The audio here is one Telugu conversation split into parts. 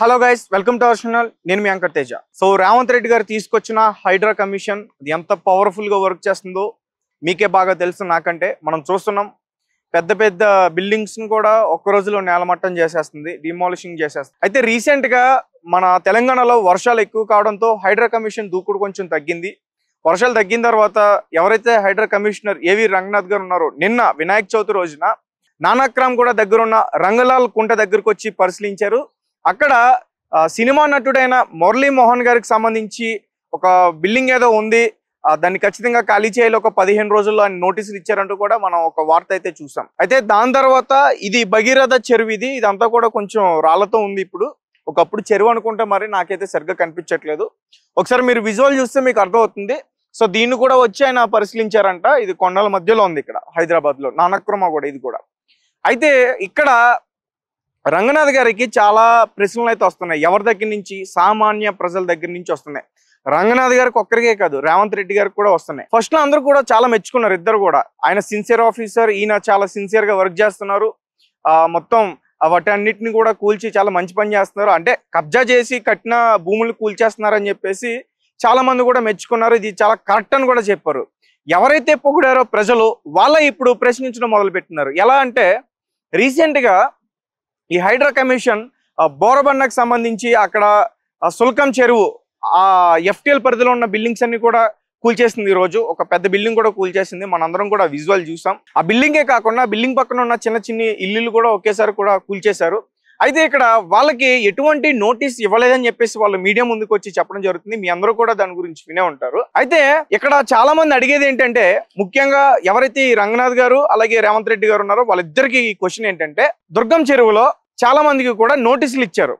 Hello guys, welcome to our channel. నేను మీ యాంకర్ తేజ. సో రేవంత్ రెడ్డి గారు తీసుకొచ్చిన హైడ్రా కమిషన్ అది ఎంత పవర్ఫుల్ గా వర్క్ చేస్తుందో మీకే బాగా తెలుసు నాకంటే. మనం చూస్తున్నాం పెద్ద పెద్ద బిల్డింగ్స్ ని కూడా ఒక్క రోజులో నేలమట్టం చేసేస్తుంది, డిమాలిషింగ్ చేసేస్తుంది. అయితే రీసెంట్ గా మన తెలంగాణలో వర్షాలు ఎక్కువ కావడంతో హైడ్రా కమిషన్ దూకుడు కొంచెం తగ్గింది. వర్షాలు తగ్గిన తర్వాత ఎవరైతే హైడ్రా కమిషనర్ ఏవి రంగనాథ్ గారు ఉన్నారో నిన్న వినాయక చవితి రోజున నానాక్రామ్ కూడా దగ్గరున్న రంగలాల్ కుంట దగ్గరకు వచ్చి పరిశీలించారు. అక్కడ సినిమా నటుడైన మురళీ మోహన్ గారికి సంబంధించి ఒక బిల్డింగ్ ఏదో ఉంది, దాన్ని ఖచ్చితంగా ఖాళీ చేయాలి, ఒక 15 రోజుల్లో అని నోటీసులు ఇచ్చారంటూ కూడా మనం ఒక వార్త అయితే చూసాం. అయితే దాని తర్వాత ఇది భగీరథ చెరువు, ఇదంతా కూడా కొంచెం రాళ్లతో ఉంది. ఇప్పుడు ఒకప్పుడు చెరువు అనుకుంటే మరి నాకైతే సరిగ్గా కనిపించట్లేదు. ఒకసారి మీరు విజువల్ చూస్తే మీకు అర్థమవుతుంది. సో దీన్ని కూడా వచ్చి ఆయన పరిశీలించారంట. ఇది కొండల మధ్యలో ఉంది ఇక్కడ హైదరాబాద్ లో, నానక్రమ కూడా ఇది కూడా. అయితే ఇక్కడ రంగనాథ్ గారికి చాలా ప్రశ్నలు అయితే వస్తున్నాయి. ఎవరి దగ్గర నుంచి? సామాన్య ప్రజల దగ్గర నుంచి వస్తున్నాయి. రంగనాథ్ గారికి ఒక్కరికే కాదు, రేవంత్ రెడ్డి గారికి కూడా వస్తున్నాయి. ఫస్ట్ లో అందరూ కూడా చాలా మెచ్చుకున్నారు, ఇద్దరు కూడా. ఆయన సిన్సియర్ ఆఫీసర్, ఈయన చాలా సిన్సియర్ గా వర్క్ చేస్తున్నారు. మొత్తం వాటన్నిటిని కూడా కూల్చి చాలా మంచి పని చేస్తున్నారు. అంటే కబ్జా చేసి కట్టిన భూములు కూల్చేస్తున్నారు అని చెప్పేసి చాలా మంది కూడా మెచ్చుకున్నారు. ఇది చాలా కరెక్ట్ అని కూడా చెప్పారు. ఎవరైతే పొగిడారో ప్రజలు వాళ్ళ ఇప్పుడు ప్రశ్నించడం మొదలు పెట్టినారు. ఎలా అంటే రీసెంట్ గా ఈ హైడ్రా కమిషన్ బోరబండకు సంబంధించి అక్కడ సుల్కం చెరువు FTL పరిధిలో ఉన్న బిల్డింగ్స్ అన్ని కూడా కూల్చేసింది. ఈ రోజు ఒక పెద్ద బిల్డింగ్ కూడా కూల్చేసింది. మనందరం కూడా విజువల్ చూసాం. ఆ బిల్డింగే కాకుండా బిల్డింగ్ పక్కన ఉన్న చిన్న చిన్న ఇల్లులు కూడా ఒకేసారి కూడా కూల్చేశారు. అయితే ఇక్కడ వాళ్ళకి ఎటువంటి నోటీస్ ఇవ్వలేదని చెప్పేసి వాళ్ళు మీడియా ముందుకు వచ్చి చెప్పడం జరుగుతుంది. మీ అందరూ కూడా దాని గురించి వినే ఉంటారు. అయితే ఇక్కడ చాలా మంది అడిగేది ఏంటంటే, ముఖ్యంగా ఎవరైతే ఈ రంగనాథ్ గారు అలాగే రేవంత్ రెడ్డి గారు ఉన్నారో వాళ్ళిద్దరికి ఈ క్వశ్చన్ ఏంటంటే, దుర్గం చెరువులో చాలా మందికి కూడా నోటీసులు ఇచ్చారు.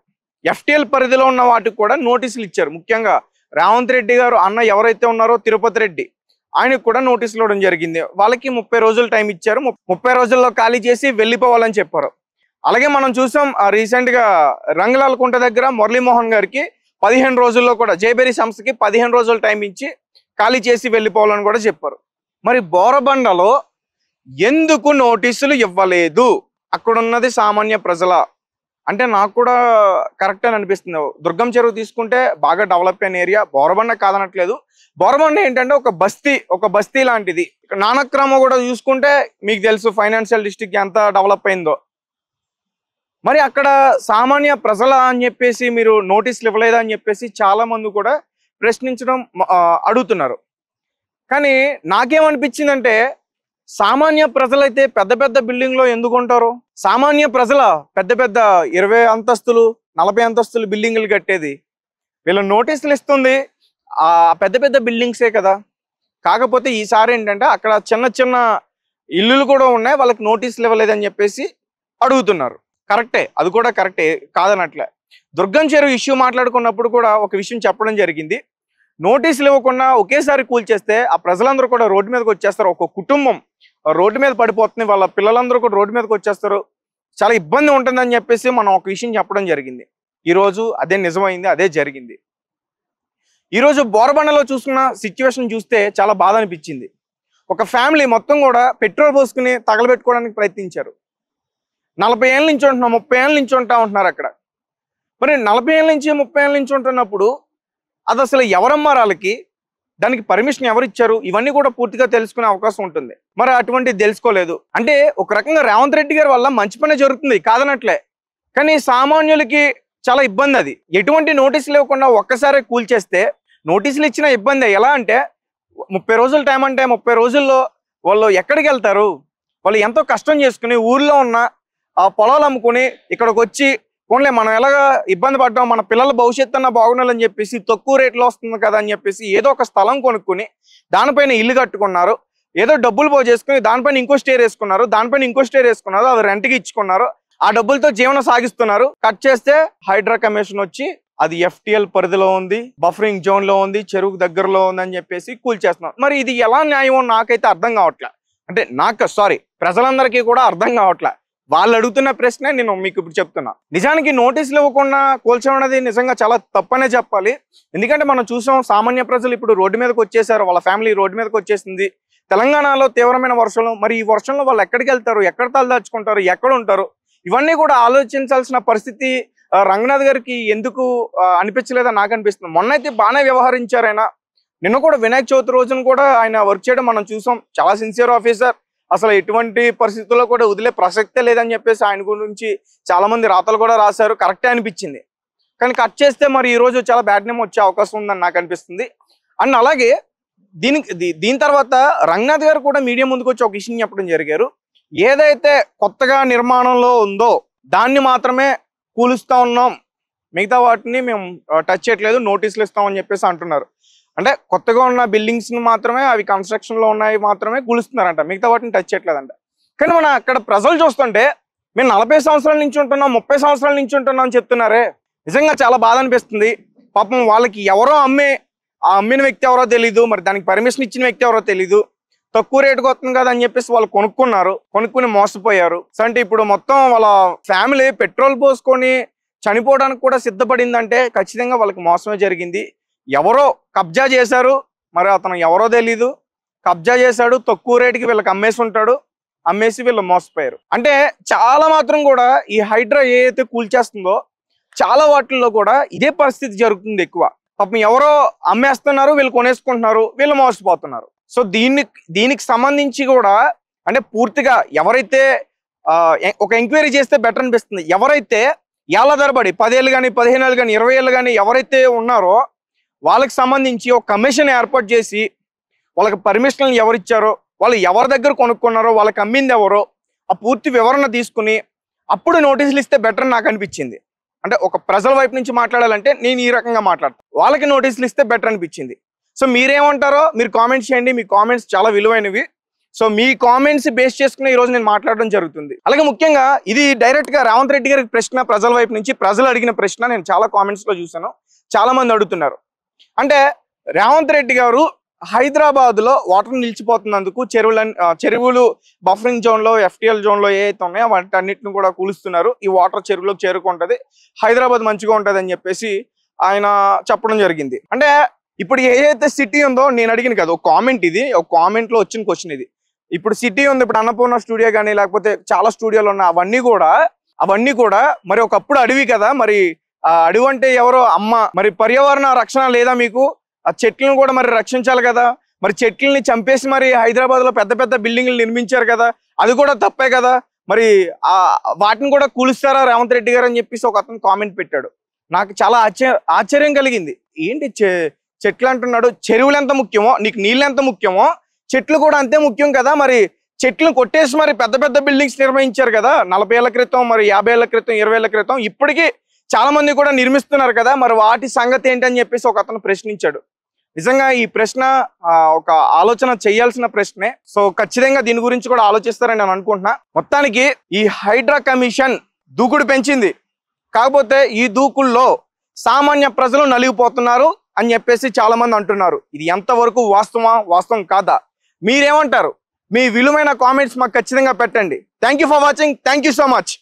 FTL పరిధిలో ఉన్న వాటికి కూడా నోటీసులు ఇచ్చారు. ముఖ్యంగా రేవంత్ రెడ్డి గారు అన్న ఎవరైతే ఉన్నారో తిరుపతి రెడ్డి, ఆయనకు కూడా నోటీసులు ఇవ్వడం జరిగింది. వాళ్ళకి 30 రోజులు టైం ఇచ్చారు. 30 రోజుల్లో ఖాళీ చేసి వెళ్ళిపోవాలని చెప్పారు. అలాగే మనం చూసాం రీసెంట్ గా రంగలాల్ కుంట దగ్గర మురళీమోహన్ గారికి 15 రోజుల్లో కూడా జైబెరీ సంస్థకి 15 రోజులు టైం ఇచ్చి ఖాళీ చేసి వెళ్ళిపోవాలని కూడా చెప్పారు. మరి బోరబండలో ఎందుకు నోటీసులు ఇవ్వలేదు? అక్కడ ఉన్నది సామాన్య ప్రజల అంటే నాకు కూడా కరెక్ట్ అని అనిపిస్తుంది. దుర్గం చెరువు తీసుకుంటే బాగా డెవలప్ అయిన ఏరియా, బోరబండ కాదనట్లేదు. బోరబండ ఏంటంటే ఒక బస్తీ లాంటిది. నానక్రమ కూడా చూసుకుంటే మీకు తెలుసు ఫైనాన్షియల్ డిస్ట్రిక్ట్ ఎంత డెవలప్ అయిందో. మరి అక్కడ సామాన్య ప్రజల అని చెప్పేసి మీరు నోటీసులు ఇవ్వలేదా అని చెప్పేసి చాలా మంది కూడా ప్రశ్నించడం అడుగుతున్నారు. కానీ నాకేమనిపించిందంటే, సామాన్య ప్రజలైతే పెద్ద పెద్ద బిల్డింగ్ లో ఎందుకు ఉంటారు? సామాన్య ప్రజల పెద్ద పెద్ద 20 అంతస్తులు 40 అంతస్తులు బిల్డింగ్లు కట్టేది. వీళ్ళ నోటీసులు ఇస్తుంది ఆ పెద్ద పెద్ద బిల్డింగ్సే కదా. కాకపోతే ఈసారి ఏంటంటే అక్కడ చిన్న చిన్న ఇల్లులు కూడా ఉన్నాయి, వాళ్ళకి నోటీసులు ఇవ్వలేదని చెప్పేసి అడుగుతున్నారు. కరెక్టే, అది కూడా కరెక్టే, కాదనట్లే. దుర్గం చెరువు ఇష్యూ మాట్లాడుకున్నప్పుడు కూడా ఒక విషయం చెప్పడం జరిగింది. నోటీసులు ఇవ్వకుండా ఒకేసారి కూల్చేస్తే ఆ ప్రజలందరూ కూడా రోడ్డు మీదకి వచ్చేస్తారు. ఒక కుటుంబం రోడ్డు మీద పడిపోతుంది, వాళ్ళ పిల్లలందరూ కూడా రోడ్డు మీదకి వచ్చేస్తారు, చాలా ఇబ్బంది ఉంటుందని చెప్పేసి మనం ఒక విషయం చెప్పడం జరిగింది. ఈరోజు అదే నిజమైంది, అదే జరిగింది. ఈరోజు బోరబండలో చూసుకున్న సిచ్యువేషన్ చూస్తే చాలా బాధ అనిపించింది. ఒక ఫ్యామిలీ మొత్తం కూడా పెట్రోల్ పోసుకుని తగలబెట్టుకోవడానికి ప్రయత్నించారు. 40 ఏళ్ళ నుంచి ఉంటున్నాం, 30 ఏళ్ళ నుంచి ఉంటా ఉంటున్నారు అక్కడ. మరి 40 ఏళ్ళ నుంచి 30 ఏళ్ళ నుంచి ఉంటున్నప్పుడు అది అసలు ఎవరమ్మా వాళ్ళకి? దానికి పర్మిషన్ ఎవరు ఇచ్చారు? ఇవన్నీ కూడా పూర్తిగా తెలుసుకునే అవకాశం ఉంటుంది. మరి అటువంటిది తెలుసుకోలేదు అంటే ఒక రకంగా రేవంత్ రెడ్డి గారి వల్ల మంచి పని జరుగుతుంది, కాదనట్లే. కానీ సామాన్యులకి చాలా ఇబ్బంది. అది ఎటువంటి నోటీసులు ఇవ్వకుండా ఒక్కసారి కూల్చేస్తే నోటీసులు ఇచ్చిన ఇబ్బంది. ఎలా అంటే 30 రోజులు టైం అంటే 30 రోజుల్లో వాళ్ళు ఎక్కడికి వెళ్తారు? వాళ్ళు ఎంతో కష్టం చేసుకుని ఊర్లో ఉన్న ఆ పొలాలు అమ్ముకుని ఇక్కడికి వచ్చి పోన్లే మనం ఎలాగా ఇబ్బంది పడ్డాం, మన పిల్లల భవిష్యత్తు అన్న బాగుండాలని చెప్పేసి తక్కువ రేట్లో వస్తుంది కదా అని చెప్పేసి ఏదో ఒక స్థలం కొనుక్కుని దానిపైన ఇల్లు కట్టుకున్నారు. ఏదో డబ్బులు పోగు చేసుకుని దానిపైన ఇంకో స్టేర్ వేసుకున్నారు, దానిపైన ఇంకో స్టేర్ వేసుకున్నారు, అది రెంట్కి ఇచ్చుకున్నారు. ఆ డబ్బులతో జీవనం సాగిస్తున్నారు. కట్ చేస్తే హైడ్రా కమిషన్ వచ్చి అది FTL పరిధిలో ఉంది, బఫరింగ్ జోన్ లో ఉంది, చెరువుకు దగ్గరలో ఉంది అని చెప్పేసి కూల్చేస్తున్నారు. మరి ఇది ఎలా న్యాయమో నాకైతే అర్థం కావట్లే. అంటే ప్రజలందరికీ కూడా అర్థం కావట్లే. వాళ్ళు అడుగుతున్న ప్రశ్నే నేను మీకు ఇప్పుడు చెప్తున్నా. నిజానికి నోటీసులు ఇవ్వకుండా కూల్చడం అనేది నిజంగా చాలా తప్పనే చెప్పాలి. ఎందుకంటే మనం చూసాం సామాన్య ప్రజలు ఇప్పుడు రోడ్డు మీదకి వచ్చేసారు, వాళ్ళ ఫ్యామిలీ రోడ్డు మీదకి వచ్చేసింది. తెలంగాణలో తీవ్రమైన వర్షాలు, మరి ఈ వర్షంలో వాళ్ళు ఎక్కడికి వెళ్తారు, ఎక్కడ తలదాచుకుంటారు, ఎక్కడ ఉంటారు, ఇవన్నీ కూడా ఆలోచించాల్సిన పరిస్థితి రంగనాథ్ గారికి ఎందుకు అనిపించలేదా నాకు అనిపిస్తుంది. మొన్న అయితే బాగానే వ్యవహరించారు ఆయన. నిన్న కూడా వినాయక చవితి రోజున కూడా ఆయన వర్క్ చేయడం మనం చూసాం. చాలా సిన్సియర్ ఆఫీసర్, అసలు ఎటువంటి పరిస్థితుల్లో కూడా వదిలే ప్రసక్తే లేదని చెప్పేసి ఆయన గురించి చాలా మంది రాతలు కూడా రాశారు. కరెక్టే అనిపించింది. కానీ కట్ చేస్తే మరి ఈ రోజు చాలా బ్యాడ్ నేమ్ వచ్చే అవకాశం ఉందని నాకు అనిపిస్తుంది. అండ్ అలాగే దీని తర్వాత రంగనాథ్ గారు కూడా మీడియా ముందుకు వచ్చి ఒక విషయం చెప్పడం జరిగారు. ఏదైతే కొత్తగా నిర్మాణంలో ఉందో దాన్ని మాత్రమే కూలుస్తా ఉన్నాం, మిగతా వాటిని మేము టచ్ చేయట్లేదు, నోటీసులు ఇస్తామని చెప్పేసి అంటున్నారు. అంటే కొత్తగా ఉన్న బిల్డింగ్స్ మాత్రమే, అవి కన్స్ట్రక్షన్ లో ఉన్నాయి మాత్రమే కూలుస్తున్నారంట, మిగతా వాటిని టచ్ చేయట్లేదంట. కానీ మన అక్కడ ప్రజలు చూస్తుంటే మేము 40 సంవత్సరాల నుంచి ఉంటున్నాం, 30 సంవత్సరాల నుంచి ఉంటున్నాం అని చెప్తున్నారే. నిజంగా చాలా బాధ అనిపిస్తుంది. పాపం వాళ్ళకి ఎవరో అమ్మిన వ్యక్తి ఎవరో తెలీదు, మరి దానికి పర్మిషన్ ఇచ్చిన వ్యక్తి ఎవరో తెలీదు. తక్కువ రేటుకి వస్తుంది కదా అని చెప్పేసి వాళ్ళు కొనుక్కుని మోసపోయారు. అంటే ఇప్పుడు మొత్తం వాళ్ళ ఫ్యామిలీ పెట్రోల్ పోసుకొని చనిపోవడానికి కూడా సిద్ధపడిందంటే ఖచ్చితంగా వాళ్ళకి మోసమే జరిగింది. ఎవరో కబ్జా చేశారు, మరి అతను ఎవరో తెలీదు, కబ్జా చేశాడు, తక్కువ రేటుకి వీళ్ళకి అమ్మేసి వీళ్ళు మోసపోయారు. అంటే చాలా మాత్రం కూడా ఈ హైడ్రా ఏదైతే కూల్చేస్తుందో చాలా వాటిల్లో కూడా ఇదే పరిస్థితి జరుగుతుంది ఎక్కువ. పాపం ఎవరో అమ్మేస్తున్నారు, వీళ్ళు కొనేసుకుంటున్నారు, వీళ్ళు మోసపోతున్నారు. సో దీనికి సంబంధించి కూడా అంటే పూర్తిగా ఎవరైతే ఒక ఎంక్వైరీ చేస్తే బెటర్ అనిపిస్తుంది. ఎవరైతే ఏళ్ల తరబడి 10 ఏళ్ళు కానీ 15 ఏళ్ళు కానీ 20 ఏళ్ళు కానీ ఎవరైతే ఉన్నారో వాళ్ళకి సంబంధించి ఒక కమిషన్ ఏర్పాటు చేసి వాళ్ళకి పర్మిషన్లు ఎవరిచ్చారో, వాళ్ళు ఎవరి దగ్గర కొనుక్కున్నారో, వాళ్ళకి అమ్మింది ఎవరో ఆ పూర్తి వివరణ తీసుకుని అప్పుడు నోటీసులు ఇస్తే బెటర్ నాకు అనిపించింది. అంటే ఒక ప్రజల వైపు నుంచి మాట్లాడాలంటే నేను ఈ రకంగా మాట్లాడతాను, వాళ్ళకి నోటీసులు ఇస్తే బెటర్ అనిపించింది. సో మీరేమంటారో మీరు కామెంట్స్ చేయండి. మీ కామెంట్స్ చాలా విలువైనవి. సో మీ కామెంట్స్ బేస్ చేసుకుని ఈ రోజు నేను మాట్లాడడం జరుగుతుంది. అలాగే ముఖ్యంగా ఇది డైరెక్ట్ గా రేవంత్ రెడ్డి గారికి ప్రశ్న, ప్రజల వైపు నుంచి ప్రజలు అడిగిన ప్రశ్న. నేను చాలా కామెంట్స్ లో చూసాను, చాలా మంది అడుగుతున్నారు. అంటే రేవంత్ రెడ్డి గారు హైదరాబాద్ లో వాటర్ నిలిచిపోతున్నందుకు చెరువులు బఫరింగ్ జోన్ లో, ఎఫ్టిఎల్ జోన్ లో ఏవైతే ఉన్నాయో వాటన్నిటిని కూడా కూలుస్తున్నారు. ఈ వాటర్ చెరువులోకి చేరుకుంటది, హైదరాబాద్ మంచిగా ఉంటది అని చెప్పేసి ఆయన చెప్పడం జరిగింది. అంటే ఇప్పుడు ఏదైతే సిటీ ఉందో, నేను అడిగిన కదా ఒక కామెంట్, ఇది ఒక కామెంట్ లో వచ్చిన క్వశ్చన్ ఇది. ఇప్పుడు సిటీ ఉంది, ఇప్పుడు అన్నపూర్ణ స్టూడియో కానీ లేకపోతే చాలా స్టూడియోలు ఉన్నాయి, అవన్నీ కూడా మరి ఒకప్పుడు అడవి కదా, మరి అడవి అంటే ఎవరో అమ్మ, మరి పర్యావరణ రక్షణ లేదా మీకు? ఆ చెట్లను కూడా మరి రక్షించాలి కదా. మరి చెట్లని చంపేసి మరి హైదరాబాద్ లో పెద్ద పెద్ద బిల్డింగ్లు నిర్మించారు కదా, అది కూడా తప్పే కదా. మరి వాటిని కూడా కూలుస్తారా రేవంత్ రెడ్డి గారు అని చెప్పేసి ఒక అతను కామెంట్ పెట్టాడు. నాకు చాలా ఆశ్చర్యం కలిగింది. ఏంటి చెట్లు అంటున్నాడు, చెరువులు ఎంత ముఖ్యమో నీకు నీళ్ళు ఎంత ముఖ్యమో చెట్లు కూడా అంతే ముఖ్యం కదా. మరి చెట్లను కొట్టేసి మరి పెద్ద పెద్ద బిల్డింగ్స్ నిర్మించారు కదా 40 ఏళ్ల క్రితం, మరి 50 ఏళ్ల క్రితం, 20 ఏళ్ల క్రితం, ఇప్పటికీ చాలా మంది కూడా నిర్మిస్తున్నారు కదా. మరి వాటి సంగతి ఏంటి అని చెప్పేసి ఒక అతను ప్రశ్నించాడు. నిజంగా ఈ ప్రశ్న ఒక ఆలోచన చేయాల్సిన ప్రశ్నే. సో ఖచ్చితంగా దీని గురించి కూడా ఆలోచిస్తారని నేను అనుకుంటున్నా. మొత్తానికి ఈ హైడ్రా కమిషన్ దూకుడు పెంచింది, కాకపోతే ఈ దూకుల్లో సామాన్య ప్రజలు నలిగిపోతున్నారు అని చెప్పేసి చాలా మంది అంటున్నారు. ఇది ఎంతవరకు వాస్తవం కాదా? మీరేమంటారు? మీ విలువైన కామెంట్స్ మాకు ఖచ్చితంగా పెట్టండి. Thank you for watching. Thank you so much.